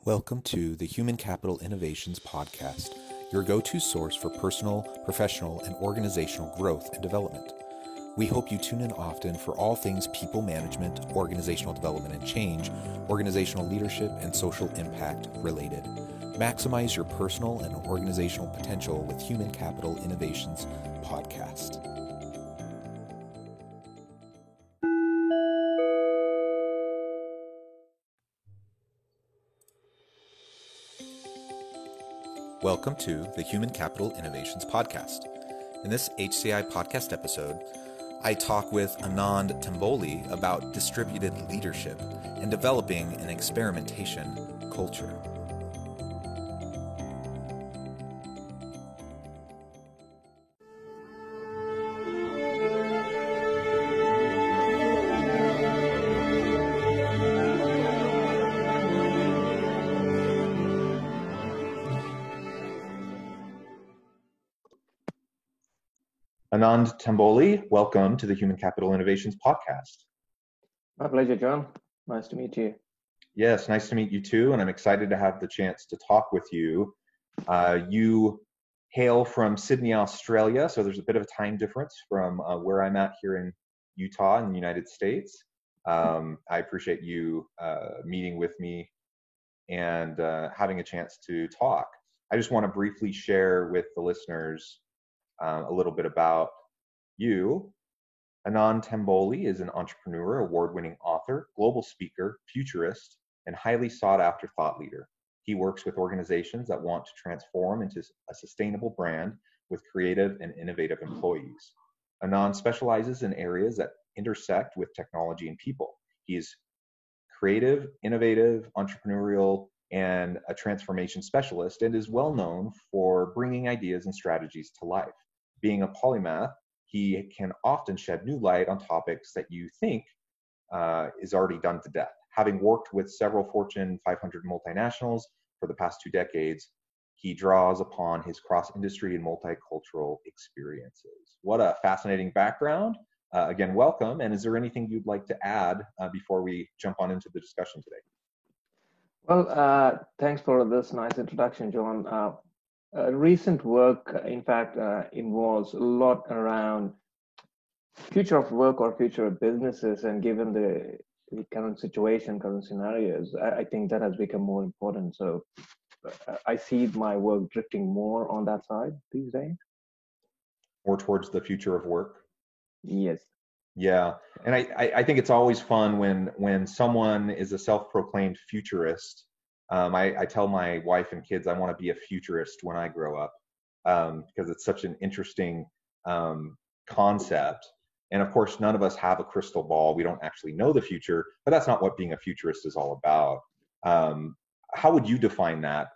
Welcome to the Human Capital Innovations Podcast, your go-to source for personal, professional, and organizational growth and development. We hope you tune in often for all things people management, organizational development and change, organizational leadership, and social impact related. Maximize your personal and organizational potential with Human Capital Innovations Podcast. Welcome to the Human Capital Innovations Podcast. In this HCI podcast episode, I talk with Anand Tamboli about distributed leadership and developing an experimentation culture. Anand Tamboli, welcome to the Human Capital Innovations Podcast. My pleasure, John. Nice to meet you. Yes, nice to meet you too, and I'm excited to have the chance to talk with you. You hail from Sydney, Australia, so there's a bit of a time difference from where I'm at here in Utah in the United States. I appreciate you meeting with me and having a chance to talk. I just want to briefly share with the listeners a little bit about you. Anand Tamboli is an entrepreneur, award-winning author, global speaker, futurist, and highly sought-after thought leader. He works with organizations that want to transform into a sustainable brand with creative and innovative employees. Anand specializes in areas that intersect with technology and people. He is creative, innovative, entrepreneurial, and a transformation specialist, and is well known for bringing ideas and strategies to life. Being a polymath, he can often shed new light on topics that you think is already done to death. Having worked with several Fortune 500 multinationals for the past 2 decades, he draws upon his cross-industry and multicultural experiences. What a fascinating background. Again, welcome. And is there anything you'd like to add before we jump on into the discussion today? Well, thanks for this nice introduction, John. Recent work, in fact, involves a lot around future of work or future of businesses, and given the current situation, current scenarios, I think that has become more important. So I see my work drifting more on that side these days. More towards the future of work? Yes. Yeah, and I think it's always fun when someone is a self-proclaimed futurist. I tell my wife and kids I want to be a futurist when I grow up because it's such an interesting concept. And of course, none of us have a crystal ball. We don't actually know the future, but that's not what being a futurist is all about. How would you define that,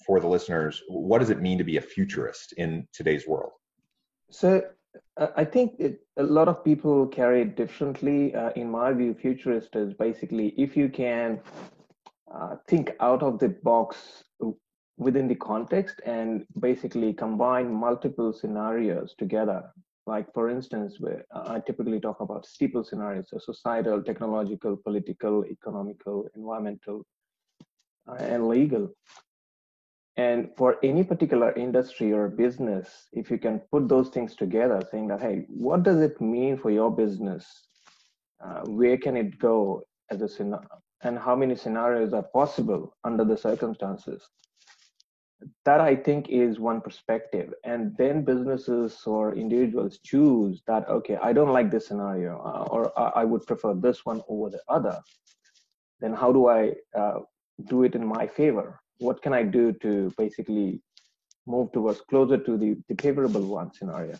for the listeners? What does it mean to be a futurist in today's world? So I think a lot of people carry it differently. In my view, futurist is basically if you can think out of the box within the context and basically combine multiple scenarios together. Like, for instance, I typically talk about steeple scenarios, so societal, technological, political, economical, environmental, and legal. And for any particular industry or business, if you can put those things together, saying that, hey, what does it mean for your business? Where can it go as a scenario? And how many scenarios are possible under the circumstances? That, I think, is one perspective. And then businesses or individuals choose that, okay, I don't like this scenario, or I would prefer this one over the other. Then how do I do it in my favor? What can I do to basically move towards closer to the favorable one scenario?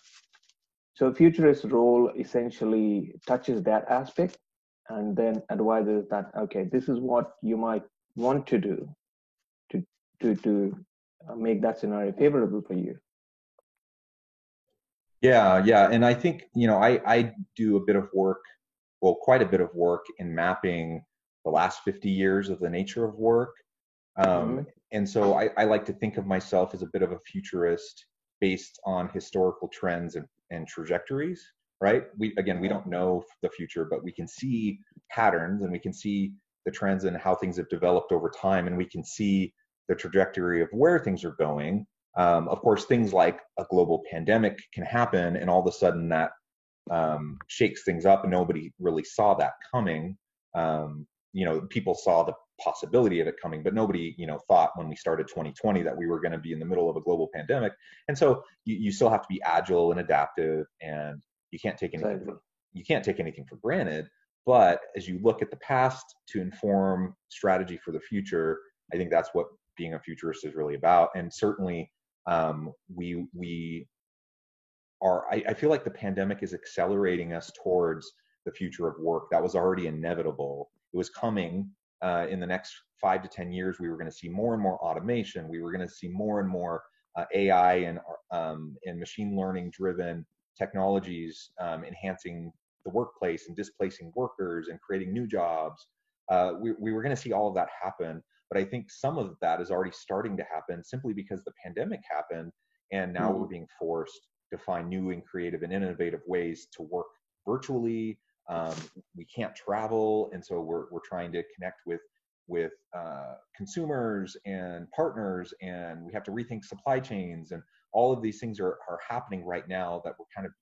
So futurist role essentially touches that aspect and then advises that, okay, this is what you might want to do to make that scenario favorable for you. Yeah. And I think, I do a bit of work, quite a bit of work in mapping the last 50 years of the nature of work. And so I like to think of myself as a bit of a futurist based on historical trends and trajectories, right? We don't know the future, but we can see patterns and we can see the trends and how things have developed over time, and we can see the trajectory of where things are going. Of course, things like a global pandemic can happen, and all of a sudden that shakes things up, and nobody really saw that coming. People saw the possibility of it coming, but nobody, thought when we started 2020 that we were going to be in the middle of a global pandemic. And so you still have to be agile and adaptive, and you can't take anything for granted. But as you look at the past to inform strategy for the future, I think that's what being a futurist is really about. And certainly, we are. I feel like the pandemic is accelerating us towards the future of work that was already inevitable. It was coming. In the next 5 to 10 years, we were going to see more and more automation. We were going to see more and more AI and machine learning driven technologies enhancing the workplace and displacing workers and creating new jobs. We were going to see all of that happen. But I think some of that is already starting to happen simply because the pandemic happened, and now we're being forced to find new and creative and innovative ways to work virtually. We can't travel, and so we're trying to connect with consumers and partners, and we have to rethink supply chains, and all of these things are happening right now that we're kind of,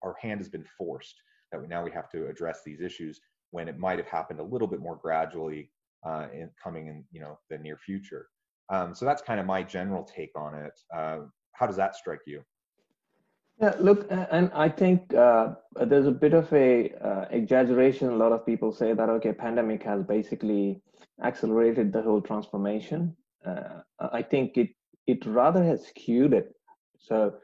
our hand has been forced, that we have to address these issues when it might have happened a little bit more gradually in the near future. So that's kind of my general take on it. How does that strike you? Yeah, look, and I think there's a bit of a exaggeration. A lot of people say that, okay, pandemic has basically accelerated the whole transformation. I think it rather has skewed it. So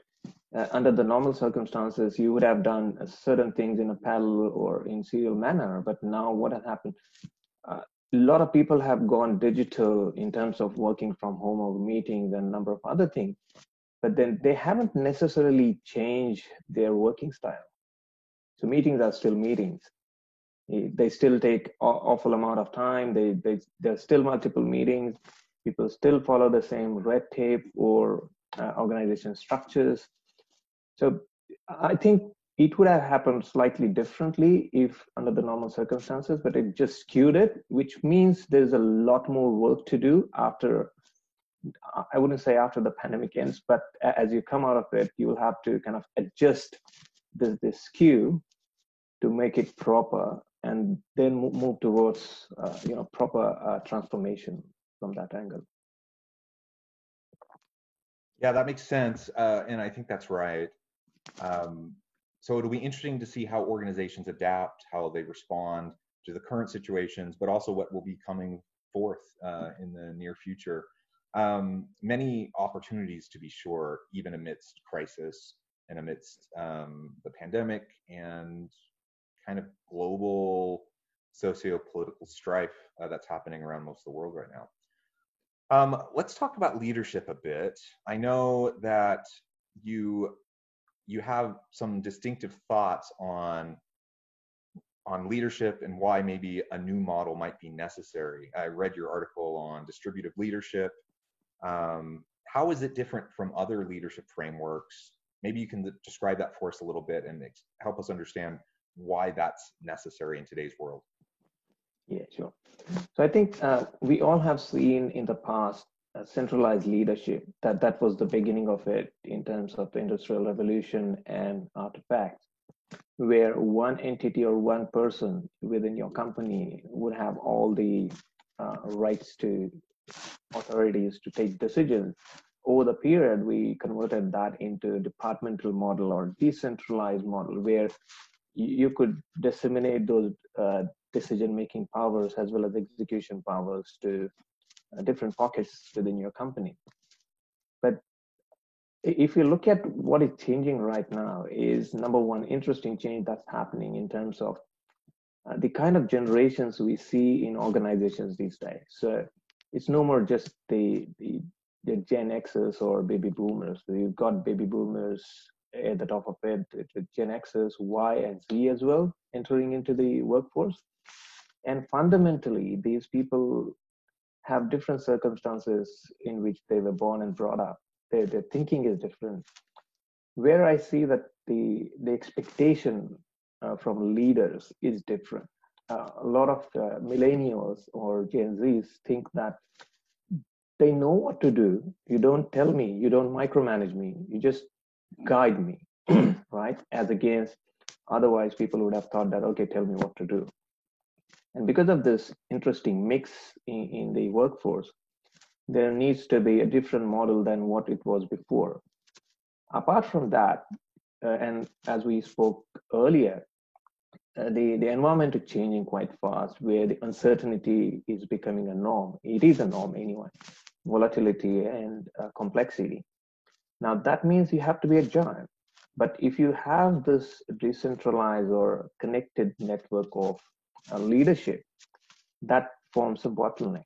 under the normal circumstances, you would have done certain things in a parallel or in serial manner. But now what has happened? A lot of people have gone digital in terms of working from home or meetings and a number of other things. But then they haven't necessarily changed their working style. So meetings are still meetings. They still take awful amount of time. There's still multiple meetings. People still follow the same red tape or organization structures. So I think it would have happened slightly differently if under the normal circumstances, but it just skewed it, which means there's a lot more work to do after. I wouldn't say after the pandemic ends, but as you come out of it, you will have to kind of adjust this skew to make it proper, and then move towards proper transformation from that angle. Yeah, that makes sense, and I think that's right. So it'll be interesting to see how organizations adapt, how they respond to the current situations, but also what will be coming forth in the near future. Many opportunities, to be sure, even amidst crisis and amidst the pandemic and kind of global socio-political strife that's happening around most of the world right now. Let's talk about leadership a bit. I know that you have some distinctive thoughts on leadership and why maybe a new model might be necessary. I read your article on distributive leadership. How is it different from other leadership frameworks? Maybe you can describe that for us a little bit and help us understand why that's necessary in today's world. Yeah, sure. So I think we all have seen in the past centralized leadership. That was the beginning of it in terms of the Industrial Revolution and artifacts, where one entity or one person within your company would have all the rights to authorities to take decisions. Over the period, we converted that into a departmental model or decentralized model, where you could disseminate those decision-making powers as well as execution powers to different pockets within your company. But if you look at what is changing right now, is number one interesting change that's happening in terms of the kind of generations we see in organizations these days. So it's no more just the Gen Xers or baby boomers. So you've got baby boomers at the top of it, with Gen Xers, Y, and Z as well entering into the workforce. And fundamentally, these people have different circumstances in which they were born and brought up. Their thinking is different. Where I see that the expectation from leaders is different. a lot of millennials or Gen Zs think that they know what to do. You don't tell me, you don't micromanage me, you just guide me, right? As against, otherwise, people would have thought that, okay, tell me what to do. And because of this interesting mix in the workforce, there needs to be a different model than what it was before. Apart from that, and as we spoke earlier, the environment is changing quite fast, where the uncertainty is becoming a norm. It is a norm anyway, volatility and complexity. Now, that means you have to be agile. But if you have this decentralized or connected network of leadership, that forms a bottleneck.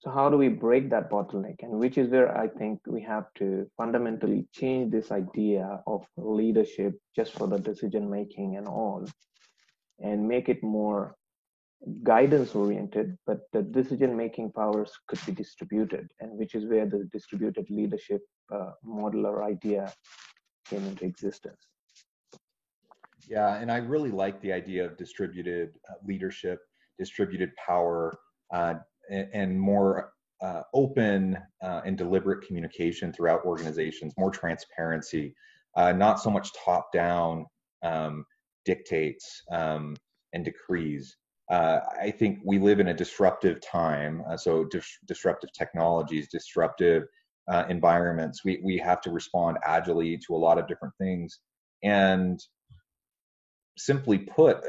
So how do we break that bottleneck? And which is where I think we have to fundamentally change this idea of leadership just for the decision making and all, and make it more guidance oriented, but the decision making powers could be distributed, and which is where the distributed leadership model or idea came into existence. Yeah, and I really like the idea of distributed leadership, distributed power, and more open and deliberate communication throughout organizations, more transparency, not so much top-down dictates and decrees. I think we live in a disruptive time, so disruptive technologies, disruptive environments. We have to respond agilely to a lot of different things. And simply put,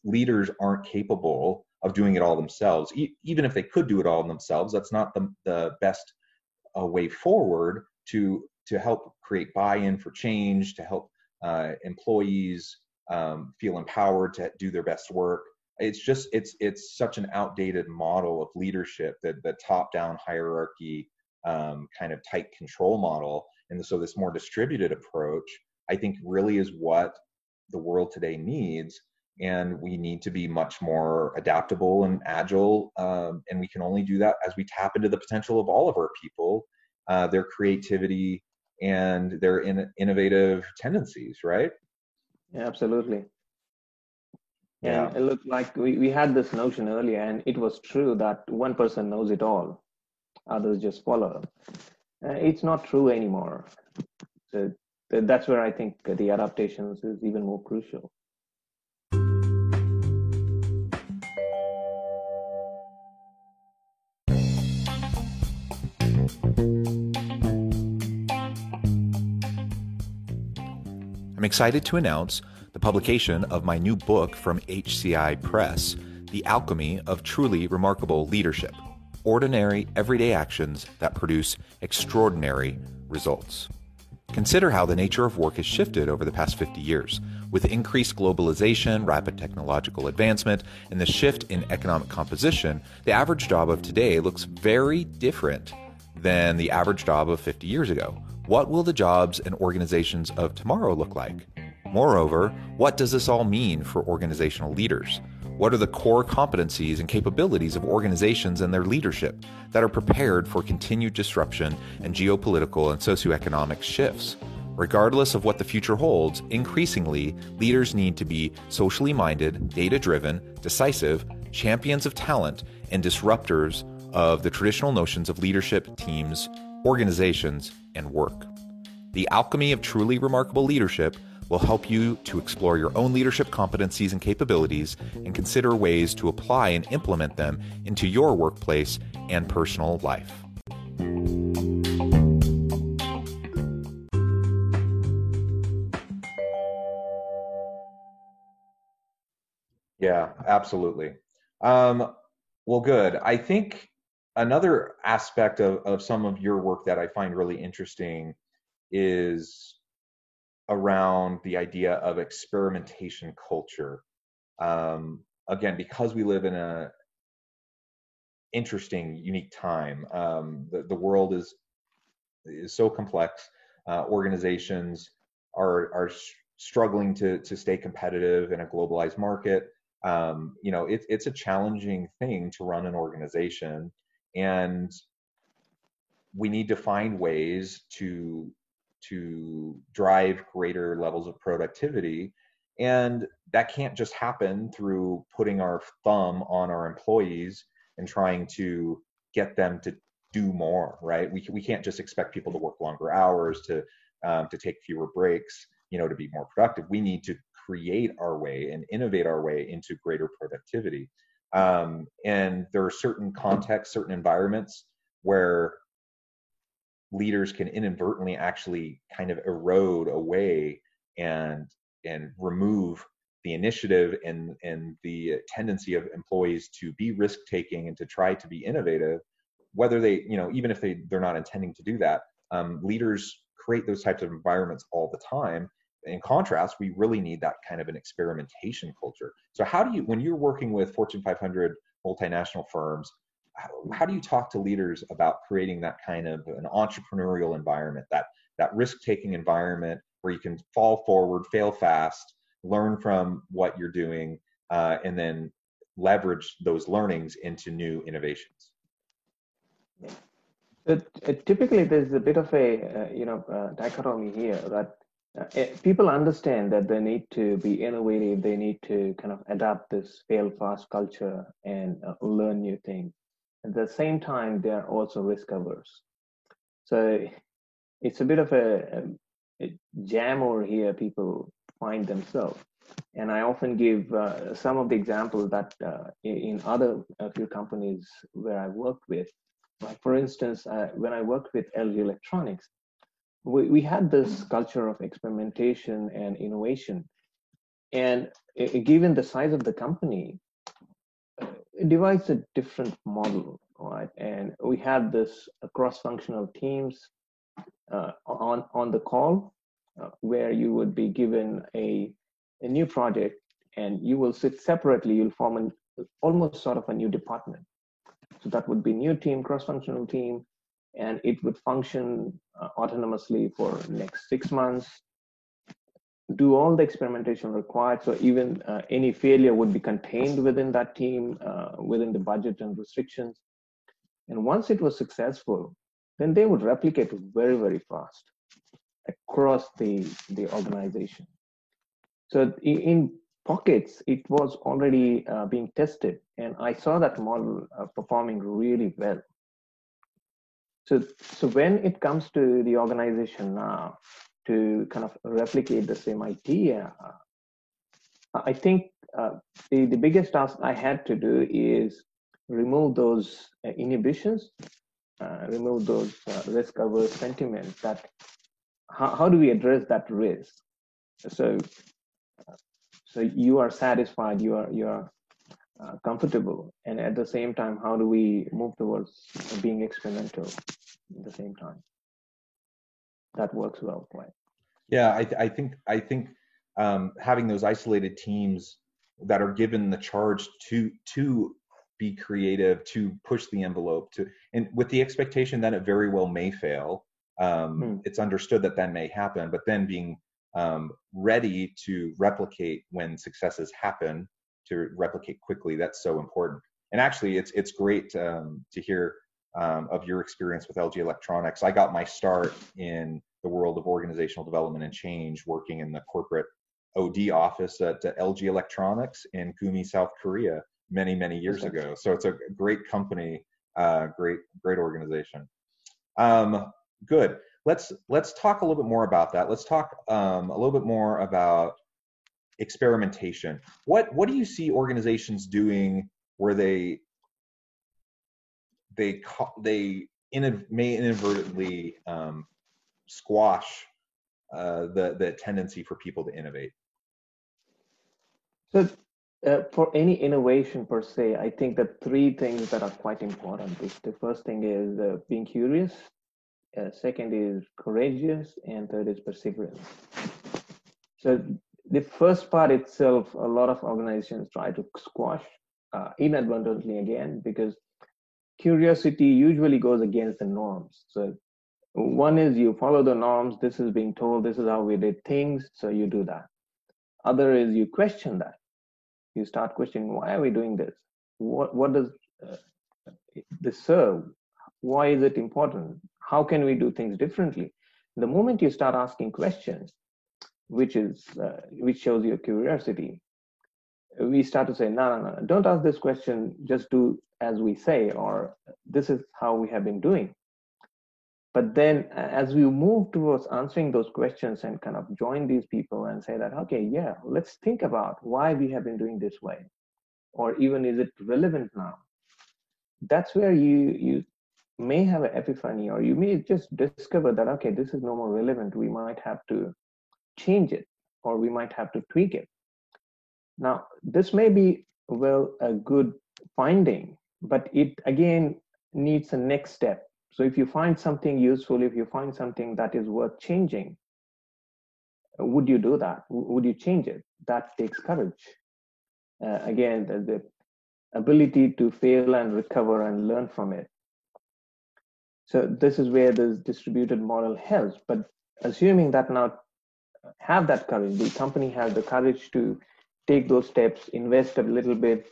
leaders aren't capable of doing it all themselves. Even if they could do it all themselves, that's not the best way forward to help create buy-in for change, to help employees feel empowered to do their best work. It's such an outdated model of leadership, that the top-down hierarchy kind of tight control model. And so this more distributed approach, I think, really is what the world today needs. And we need to be much more adaptable and agile. And we can only do that as we tap into the potential of all of our people, their creativity and their innovative tendencies, right? Yeah, absolutely. Yeah. And it looked like we had this notion earlier, and it was true that one person knows it all, others just follow. It's not true anymore. So that's where I think the adaptations is even more crucial. I'm excited to announce the publication of my new book from HCI Press, The Alchemy of Truly Remarkable Leadership: Ordinary, Everyday Actions that Produce Extraordinary Results. Consider how the nature of work has shifted over the past 50 years. With increased globalization, rapid technological advancement, and the shift in economic composition, the average job of today looks very different than the average job of 50 years ago. What will the jobs and organizations of tomorrow look like? Moreover, what does this all mean for organizational leaders? What are the core competencies and capabilities of organizations and their leadership that are prepared for continued disruption and geopolitical and socioeconomic shifts? Regardless of what the future holds, increasingly, leaders need to be socially minded, data-driven, decisive, champions of talent, and disruptors of the traditional notions of leadership, teams, organizations, and work. The Alchemy of Truly Remarkable Leadership will help you to explore your own leadership competencies and capabilities and consider ways to apply and implement them into your workplace and personal life. Yeah, absolutely. Well, good. I think another aspect of some of your work that I find really interesting is around the idea of experimentation culture. Again, because we live in a interesting, unique time. The world is so complex. Organizations are struggling to stay competitive in a globalized market. It's a challenging thing to run an organization, and we need to find ways to drive greater levels of productivity. And that can't just happen through putting our thumb on our employees and trying to get them to do more, right? We can't just expect people to work longer hours, to take fewer breaks, to be more productive. We need to create our way and innovate our way into greater productivity. And there are certain contexts, certain environments where leaders can inadvertently actually kind of erode away and remove the initiative and the tendency of employees to be risk taking and to try to be innovative, whether they, even if they're not intending to do that. Leaders create those types of environments all the time. In contrast, we really need that kind of an experimentation culture. So how do you, when you're working with Fortune 500 multinational firms, how do you talk to leaders about creating that kind of an entrepreneurial environment, that risk-taking environment where you can fall forward, fail fast, learn from what you're doing, and then leverage those learnings into new innovations? Typically, there's a bit of a dichotomy here that people understand that they need to be innovative, they need to kind of adapt this fail fast culture and learn new things. At the same time, they are also risk averse. So it's a bit of a jam over here people find themselves. And I often give some of the examples that in other few companies where I worked with, like for instance, when I worked with LG Electronics, we had this culture of experimentation and innovation. And given the size of the company, it devised a different model, right? And we had this cross-functional teams on the call where you would be given a new project and you will sit separately, you'll form almost sort of a new department. So that would be new team, cross-functional team, and it would function autonomously for next 6 months, do all the experimentation required. So even any failure would be contained within that team, within the budget and restrictions. And once it was successful, then they would replicate it very, very fast across the organization. So in pockets, it was already being tested, and I saw that model performing really well. So when it comes to the organization now to kind of replicate the same idea, I think the biggest task I had to do is remove those inhibitions, remove those risk-averse sentiments. That how do we address that risk? So you are satisfied, you are comfortable, and at the same time, how do we move towards being experimental at the same time? That works well, right? Yeah, I think having those isolated teams that are given the charge to be creative, to push the envelope, and with the expectation that it very well may fail. It's understood that may happen, but then being ready to replicate when successes happen, to replicate quickly, that's so important. And actually, it's great to hear of your experience with LG Electronics. I got my start in the world of organizational development and change working in the corporate OD office at LG Electronics in Gumi, South Korea, many years ago. So it's a great company, great organization. Good. Let's talk a little bit more about that. Let's talk a little bit more about experimentation. What do you see organizations doing where they may inadvertently squash the tendency for people to innovate? So for any innovation per se, I think the three things that are quite important. The first thing is being curious, second is courageous, and third is perseverance. So the first part itself, a lot of organizations try to squash inadvertently again, because curiosity usually goes against the norms. So one is you follow the norms, this is being told, this is how we did things, so you do that. Other is you question that. You start questioning, why are we doing this? What does this serve? Why is it important? How can we do things differently? The moment you start asking questions, which shows your curiosity. We start to say, no, don't ask this question, just do as we say, or this is how we have been doing. But then as we move towards answering those questions and kind of join these people and say that, okay, yeah, let's think about why we have been doing this way, or even is it relevant now? That's where you may have an epiphany, or you may just discover that, okay, this is no more relevant. We might have to change it, or we might have to tweak it. Now, this may be, well, a good finding, but it again needs a next step. So if you find something useful, if you find something that is worth changing, would you do that? Would you change it? That takes courage. Again, the ability to fail and recover and learn from it. So this is where this distributed model helps. But assuming that now have that courage, the company has the courage to take those steps, invest a little bit,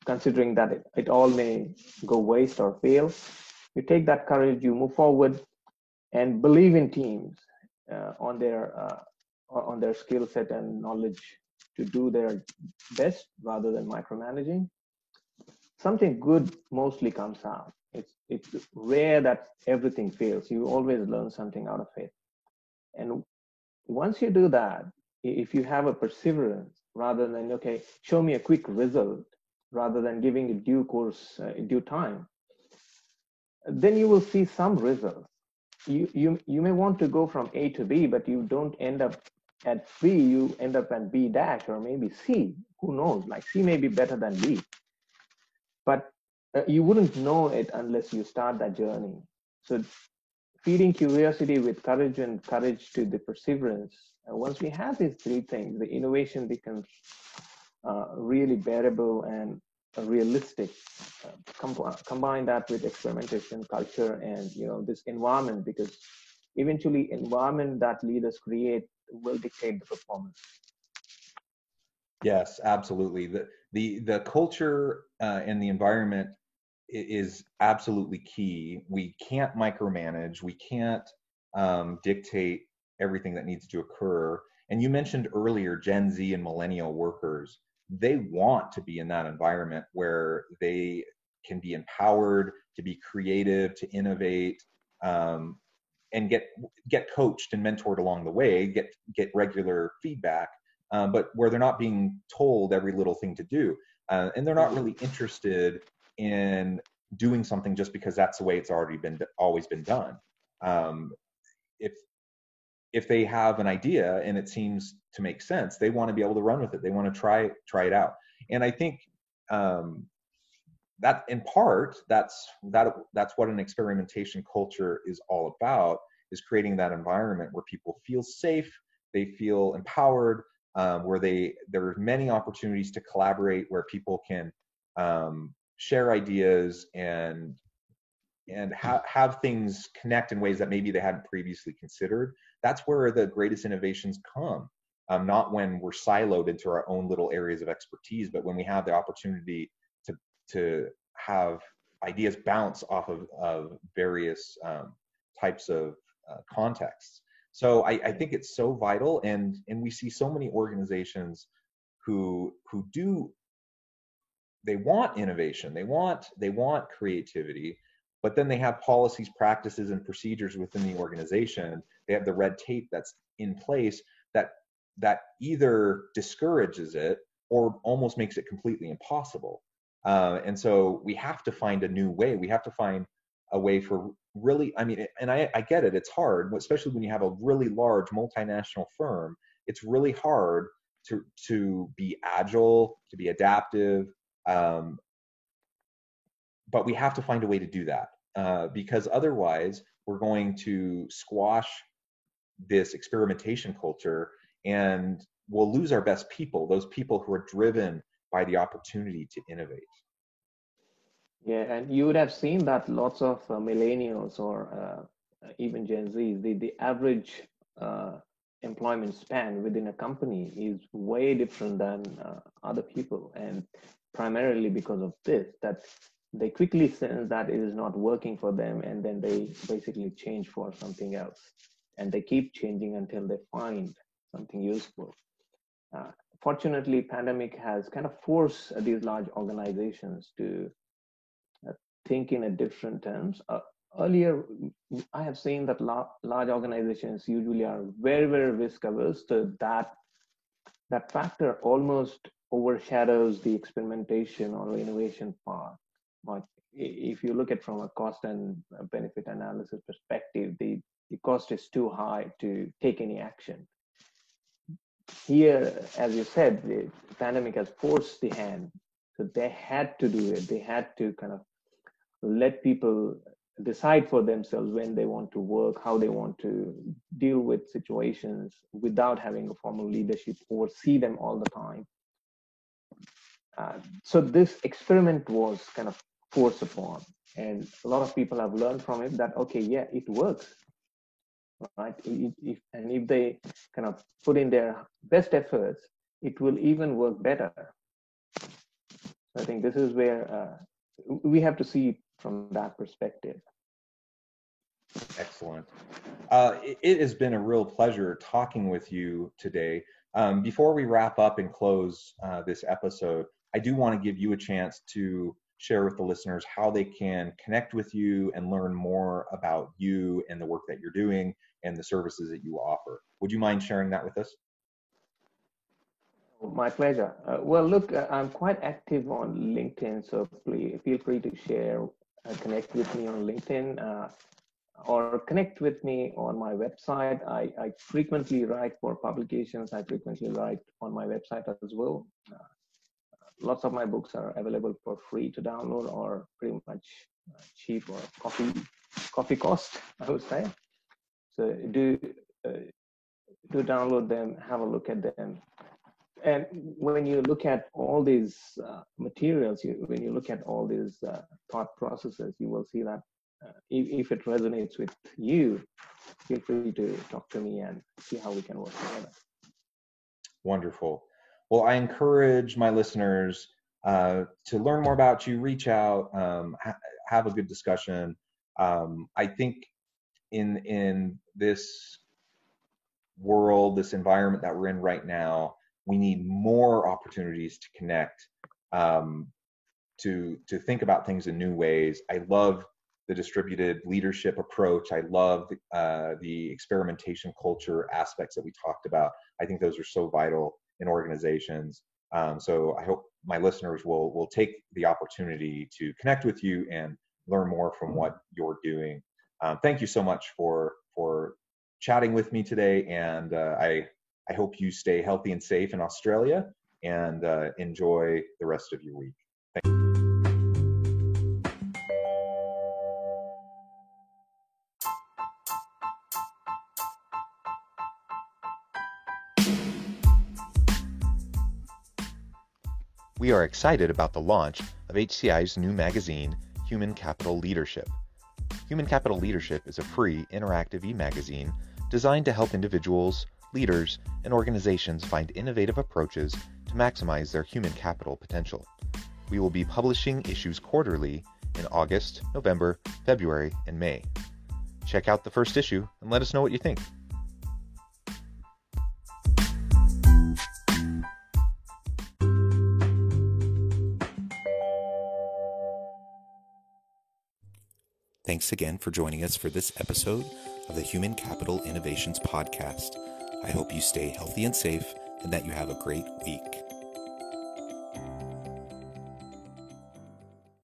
considering that it all may go waste or fail. You take that courage, you move forward, and believe in teams on their skill set and knowledge to do their best rather than micromanaging. Something good mostly comes out. It's rare that everything fails. You always learn something out of it. And once you do that, if you have a perseverance rather than, okay, show me a quick result rather than giving a due course in due time, then you will see some results. You may want to go from A to B, but you don't end up at B, you end up at B dash or maybe C. Who knows? Like C may be better than B. But you wouldn't know it unless you start that journey. So feeding curiosity with courage and courage to the perseverance. Once we have these three things, the innovation becomes really bearable and realistic. Combine that with experimentation, culture, and this environment, because eventually environment that leaders create will dictate the performance. Yes, absolutely. The culture and the environment is absolutely key. We can't micromanage. We can't dictate everything that needs to occur. And you mentioned earlier Gen Z and millennial workers. They want to be in that environment where they can be empowered to be creative, to innovate, and get coached and mentored along the way, get regular feedback, but where they're not being told every little thing to do. And they're not really interested in doing something just because that's the way it's always been done. If they have an idea and it seems to make sense, they want to be able to run with it. They want to try it out. And I think that in part, that's what an experimentation culture is all about, is creating that environment where people feel safe, they feel empowered, where there are many opportunities to collaborate, where people can share ideas and have things connect in ways that maybe they hadn't previously considered. That's where the greatest innovations come, not when we're siloed into our own little areas of expertise, but when we have the opportunity to have ideas bounce off of various types of contexts. So I think it's so vital, and we see so many organizations who they want innovation, they want creativity, but then they have policies, practices, and procedures within the organization. They have the red tape that's in place that either discourages it or almost makes it completely impossible. And so we have to find a new way. We have to find a way for really, I mean, and I get it, it's hard, especially when you have a really large multinational firm. It's really hard to be agile, to be adaptive, but we have to find a way to do that, because otherwise we're going to squash this experimentation culture and we'll lose our best people, those people who are driven by the opportunity to innovate. Yeah, and you would have seen that lots of millennials or even Gen Z, the average employment span within a company is way different than other people, and primarily because of this, that they quickly sense that it is not working for them, and then they basically change for something else. and they keep changing until they find something useful. Fortunately, pandemic has kind of forced these large organizations to think in a different terms. Earlier, I have seen that large organizations usually are very, very risk averse, so that factor almost overshadows the experimentation or innovation part. But if you look at from a cost and benefit analysis perspective, the cost is too high to take any action. Here, as you said, the pandemic has forced the hand, so they had to do it. They had to kind of let people decide for themselves when they want to work, how they want to deal with situations without having a formal leadership oversee them all the time. So this experiment was kind of forced upon, and a lot of people have learned from it that, okay, yeah, it works, right? If they kind of put in their best efforts, it will even work better. So I think this is where we have to see it from that perspective. Excellent. It has been a real pleasure talking with you today. Before we wrap up and close this episode, I do want to give you a chance to share with the listeners how they can connect with you and learn more about you and the work that you're doing and the services that you offer. Would you mind sharing that with us? My pleasure. Well, look, I'm quite active on LinkedIn, so feel free to share, connect with me on LinkedIn, or connect with me on my website. I frequently write for publications. I frequently write on my website as well. Lots of my books are available for free to download or pretty much cheap or coffee cost, I would say. So do download them, have a look at them. And when you look at all these materials, when you look at all these thought processes, you will see that if it resonates with you, feel free to talk to me and see how we can work together. Wonderful. Well, I encourage my listeners to learn more about you, reach out, have a good discussion. I think in this world, this environment that we're in right now, we need more opportunities to connect, to think about things in new ways. I love the distributed leadership approach. I love the experimentation culture aspects that we talked about. I think those are so vital in organizations. So I hope my listeners will take the opportunity to connect with you and learn more from what you're doing. Thank you so much for chatting with me today, and I hope you stay healthy and safe in Australia and enjoy the rest of your week. Thank you. We are excited about the launch of HCI's new magazine, Human Capital Leadership. Human Capital Leadership is a free, interactive e-magazine designed to help individuals, leaders, and organizations find innovative approaches to maximize their human capital potential. We will be publishing issues quarterly in August, November, February, and May. Check out the first issue and let us know what you think. Thanks again for joining us for this episode of the Human Capital Innovations Podcast. I hope you stay healthy and safe and that you have a great week.